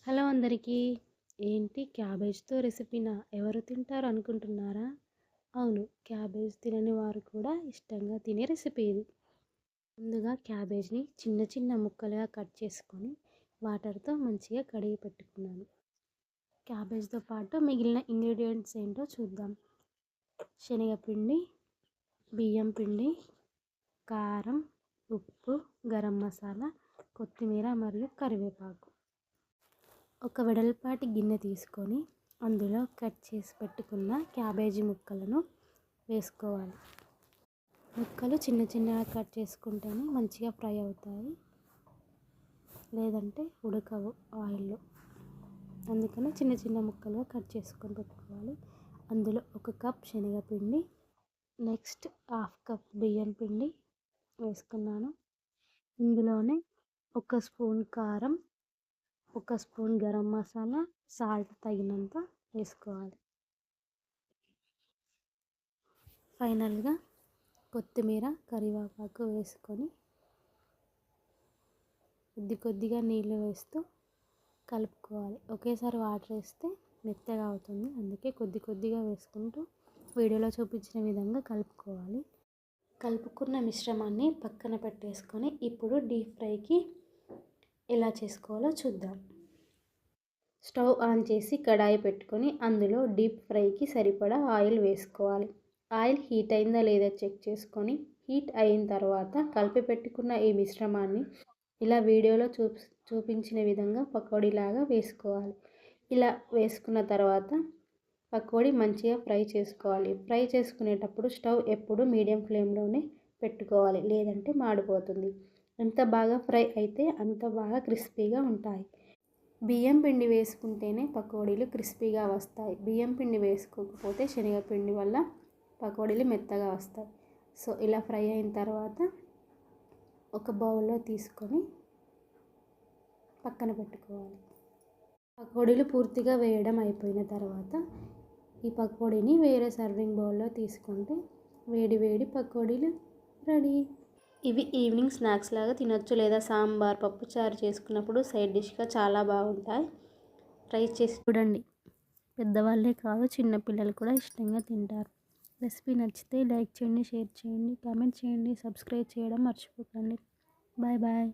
Hello అందరికీ. ఏంటి క్యాబేజ్‌తో రెసిపీనా? ఎవరు తింటారు అనుకుంటున్నారా? అవును. క్యాబేజ్ తినని వారు కూడా ఇష్టంగా తినే రెసిపీ ఇది. ముందుగా క్యాబేజ్‌ని చిన్న చిన్న ముక్కలుగా కట్ చేసుకొని వాటర్‌తో మంచిగా కడిగి పెట్టుకున్నాను. క్యాబేజ్‌తో పాటు మిగిలిన ఇంగ్రీడియెంట్స్ ఏంటో చూద్దాం. శనగపిండి, బియ్యం పిండి, కారం, ఉప్పు, గరం మసాలా, కొత్తిమీర మరియు కరివేపాకు. ఒక వెడల్పాటి గిన్నె తీసుకొని అందులో కట్ చేసి పెట్టుకున్న క్యాబేజీ ముక్కలను వేసుకోవాలి. ముక్కలు చిన్న చిన్నగా కట్ చేసుకుంటేనే మంచిగా ఫ్రై అవుతాయి, లేదంటే ఉడకవు ఆయిల్లో. అందుకని చిన్న చిన్న ముక్కలుగా కట్ చేసుకొని పెట్టుకోవాలి. అందులో 1 కప్ శనగపిండి, నెక్స్ట్ 1/2 కప్ బియ్యం పిండి వేసుకున్నాను. ఇందులోనే 1 స్పూన్ కారం, 1 స్పూన్ గరం మసాలా, సాల్ట్ తగినంత వేసుకోవాలి. ఫైనల్గా కొత్తిమీర, కరివేపాకు వేసుకొని కొద్దిగా నీళ్ళు వేస్తూ కలుపుకోవాలి. ఒకేసారి వాటర్ వేస్తే మెత్తగా అవుతుంది. అందుకే కొద్దిగా వేసుకుంటూ వీడియోలో చూపించిన విధంగా కలుపుకోవాలి. కలుపుకున్న మిశ్రమాన్ని పక్కన పెట్టేసుకొని ఇప్పుడు డీప్ ఫ్రైకి ఎలా చేసుకోవాలో చూద్దాం. స్టవ్ ఆన్ చేసి కడాయి పెట్టుకొని అందులో డీప్ ఫ్రైకి సరిపడా ఆయిల్ వేసుకోవాలి. ఆయిల్ హీట్ అయిందా లేదా చెక్ చేసుకొని హీట్ అయిన తర్వాత కలిపి పెట్టుకున్న ఈ మిశ్రమాన్ని ఇలా వీడియోలో చూపించిన విధంగా పకోడీలాగా వేసుకోవాలి. ఇలా వేసుకున్న తర్వాత పకోడీ మంచిగా ఫ్రై చేసుకోవాలి. ఫ్రై చేసుకునేటప్పుడు స్టవ్ ఎప్పుడు మీడియం ఫ్లేమ్లోనే పెట్టుకోవాలి, లేదంటే మాడిపోతుంది. ఎంత బాగా ఫ్రై అయితే అంత బాగా క్రిస్పీగా ఉంటాయి. బియ్యం పిండి వేసుకుంటేనే పకోడీలు క్రిస్పీగా వస్తాయి. బియ్యం పిండి వేసుకోకపోతే శనగపిండి వల్ల పకోడీలు మెత్తగా వస్తాయి. సో ఇలా ఫ్రై అయిన తర్వాత ఒక బౌల్లో తీసుకొని పక్కన పెట్టుకోవాలి. పకోడీలు పూర్తిగా వేయడం అయిపోయిన తర్వాత ఈ పకోడీని వేరే సర్వింగ్ బౌల్లో తీసుకుంటే వేడి వేడి పకోడీలు రెడీ. ఇవి ఈవినింగ్ స్నాక్స్ లాగా తినొచ్చు, లేదా సాంబార్, పప్పుచారు చేసుకున్నప్పుడు సైడ్ డిష్గా చాలా బాగుంటాయి. ట్రై చేసి చూడండి. పెద్దవాళ్ళే కాదు, చిన్నపిల్లలు కూడా ఇష్టంగా తింటారు. రెసిపీ నచ్చితే లైక్ చేయండి, షేర్ చేయండి, కామెంట్ చేయండి, సబ్స్క్రైబ్ చేయడం మర్చిపోకండి. Bye bye.